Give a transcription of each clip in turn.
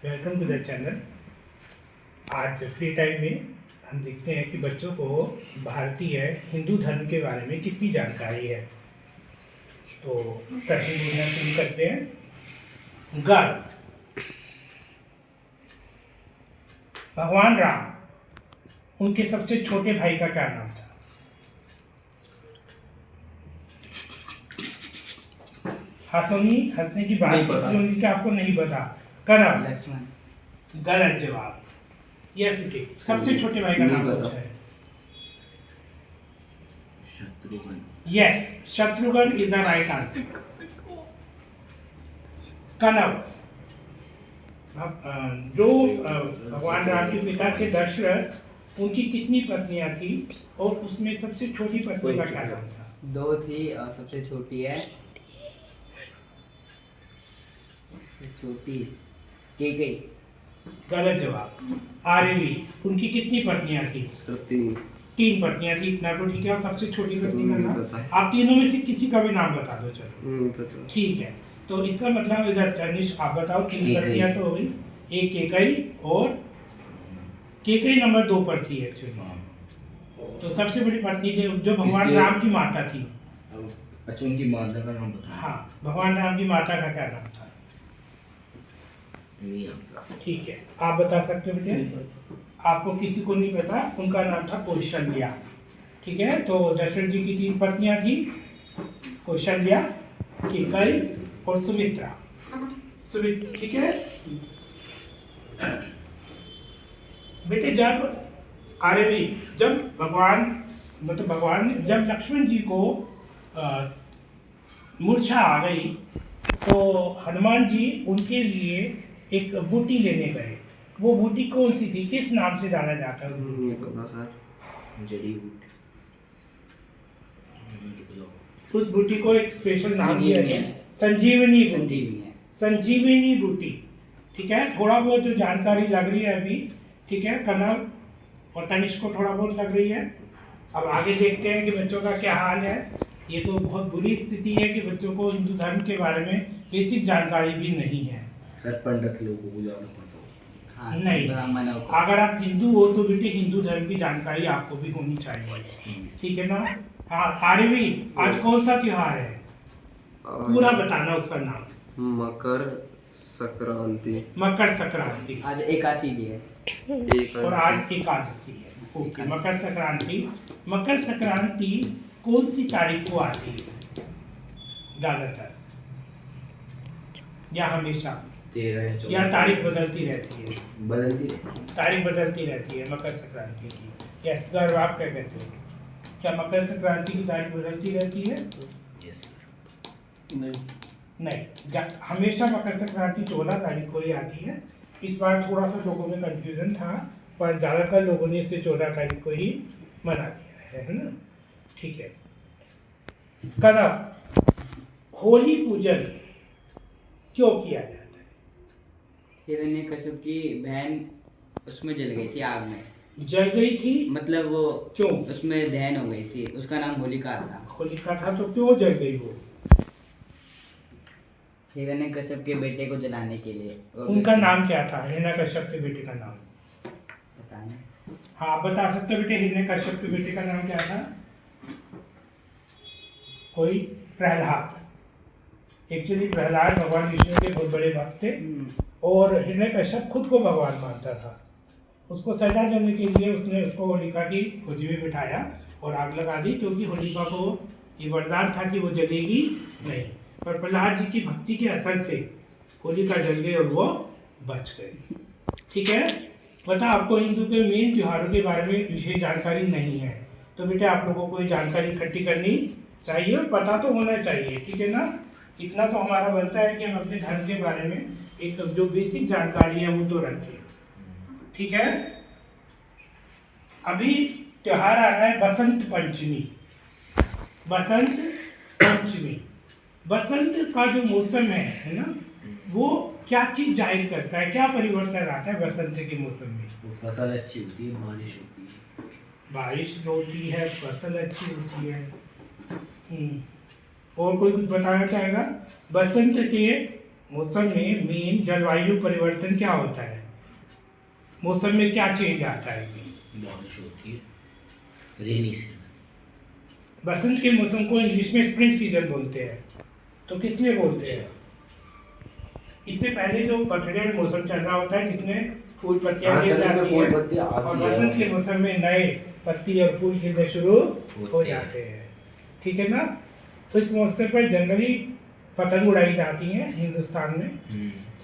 Welcome to the channel. आज free time में हम देखते हैं कि बच्चों को भारतीय हिंदू धर्म के बारे में कितनी जानकारी है। तो प्रश्न बोलना शुरू करते हैं। गर्भ। भगवान राम, उनके सबसे छोटे भाई का क्या नाम था? हंसोनी हंसने की बात इसलिए आपको नहीं पता। कनव। लक्ष्मण। गलत जवाब। यस बेटे, सबसे छोटे भाई का नाम कौन सा है? Shatrughan. Yes, Shatrughan is the right answer. कनव। जो भगवान राम के पिता थे दशरथ, उनकी कितनी पत्नियां थी और उसमें सबसे छोटी पत्नी का क्या नाम था? 2 थी और सबसे छोटी है कैकेयी। गलत जवाब। आरवी, उनकी कितनी पत्नियां थी? 3 पत्नियां थी, इतना तो ठीक है। और सबसे छोटी पत्नी का नाम? आप तीनों में से किसी का भी नाम बता दो। चलो ठीक है, तो इसका मतलब इधर तनिष्क आप बताओ। 3 पत्नियां तो हो गई, एक कैकेयी और कैकेयी नंबर 2 पर थी एक्चुअली। तो सबसे बड़ी पत्नी जो भगवान राम की माता थी। अच्छा, उनकी माता का नाम बताओ। हाँ, भगवान राम की माता का क्या नाम था? ठीक है, आप बता सकते हो बेटे। आपको किसी को नहीं पता, उनका नाम था कौशल्या। ठीक है, तो दशरथ जी की 3 पत्नियां थी, कौशल्या, कैकेयी और सुमित्रा। ठीक है बेटे। जब भगवान जब लक्ष्मण जी को मूर्छा आ गई, तो हनुमान जी उनके लिए एक बूटी लेने गए। वो बूटी कौन सी थी, किस नाम से जाना जाता है उस बूटी को? जड़ी बूटी। उस बूटी को एक स्पेशल नाम दिया गया, संजीवनी बूटी। संजीवनी बूटी। ठीक है, थोड़ा बहुत जो जानकारी लग रही है अभी। ठीक है, कनव और तनिष्क को थोड़ा बहुत लग रही है। अब आगे देखते हैं कि बच्चों का क्या हाल है। ये तो बहुत बुरी स्थिति है कि बच्चों को हिंदू धर्म के बारे में बेसिक जानकारी भी नहीं है। सर, पंडित लोगों को जाना पड़ता है। हाँ, नहीं, अगर आप हिंदू हो तो बेटे हिंदू धर्म की जानकारी आपको भी होनी चाहिए। ठीक है ना? हाँ, आरवी, आज कौन सा त्योहार है? पूरा बताना उसका नाम। मकर संक्रांति। मकर संक्रांति। आज एकादशी भी है। और आज एकादशी है। ओके, मकर संक्रांति। मकर संक्रांति कौन सी तारीख को आती है ज्यादातर, या हमेशा? 13 या तारीख बदलती रहती है? तारीख बदलती रहती है मकर संक्रांति की। यस गर्व, आप क्या कहते हो? क्या मकर संक्रांति की तारीख बदलती रहती है? यस नहीं, हमेशा मकर संक्रांति 14 तारीख को ही आती है। इस बार थोड़ा सा लोगों में कंफ्यूजन था, पर ज़्यादातर लोगों ने इसे 14 तारीख को ही मना लिया है ना? ठीक है। कनव, होली पूजन क्यों किया जाता है? हिरण्यकश्यप की बहन उसमें जल गई थी, आग में जल गई थी, मतलब वो क्यों? उसमें दहन हो गई थी। उसका नाम होलिका था। होलिका था, तो क्यों जल गई वो? हिरण्यकश्यप के बेटे को जलाने के लिए। उनका नाम क्या था, हिरण्यकश्यप के बेटे का नाम? पता नहीं। हाँ, आप बता सकते हो बेटे, हिरण्यकश्यप के बेटे का नाम क्या था? कोई? प्रहलाद। एक्चुअली प्रहलाद भगवान विष्णु के बहुत बड़े भक्त थे, और हिरण्यकश्यप खुद को भगवान मानता था। उसको सजा देने के लिए उसने उसको होलिका की गोदी में बिठाया और आग लगा दी, क्योंकि होलिका को ये वरदान था कि वो जलेगी नहीं। पर प्रहलाद जी की भक्ति के असर से होलिका जल गई और वो बच गई। ठीक है, बता, आपको हिंदू के मेन त्योहारों के बारे में विशेष जानकारी नहीं है, तो बेटा आप लोगों को ये जानकारी इकट्ठी करनी चाहिए और पता तो होना चाहिए। ठीक है ना? इतना तो हमारा बनता है कि हम अपने धर्म के बारे में एक जो बेसिक जानकारी है वो तो रखें। ठीक है, अभी त्योहार आ रहा है बसंत पंचमी। बसंत पंचमी, बसंत का जो मौसम है ना, वो क्या चीज जाहिर करता है, क्या परिवर्तन आता है बसंत के मौसम में? फसल अच्छी होती है, बारिश होती है। बारिश होती है, फसल अच्छी होती है। और कोई कुछ बताना चाहेगा? बसंत के मौसम में मेन जलवायु परिवर्तन क्या होता है, मौसम में क्या चेंज आता है। बारिश होती है, रेनी सीजन। बसंत के मौसम को इंग्लिश में स्प्रिंग सीजन बोलते हैं, तो किस लिए बोलते हैं? इससे पहले जो पतझड़ मौसम चल रहा होता है जिसमें फूल पत्तियां गिर जाती हैं और बसंत के मौसम में नए पत्ती और फूल खिलने शुरू हो जाते हैं, ठीक है ना। तो इस मौके पर जनरली पतंग उड़ाई जाती हैं हिंदुस्तान में,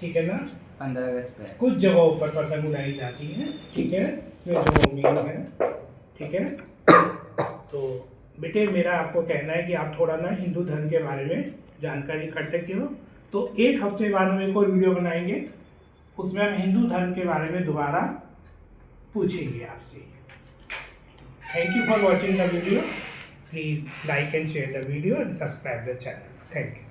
ठीक है ना। 15 अगस्त पे कुछ जगहों पर पतंग उड़ाई जाती हैं, ठीक है, इसमें जो मीन है, ठीक है। तो बेटे मेरा आपको कहना है कि आप थोड़ा ना हिंदू धर्म के बारे में जानकारी इकट्ठे करो, तो एक हफ्ते बाद हम एक और वीडियो बनाएंगे, उसमें हम हिंदू धर्म के बारे में दोबारा पूछेंगे आपसे। Thank you for watching the video, please like and share the video and subscribe the channel, thank you.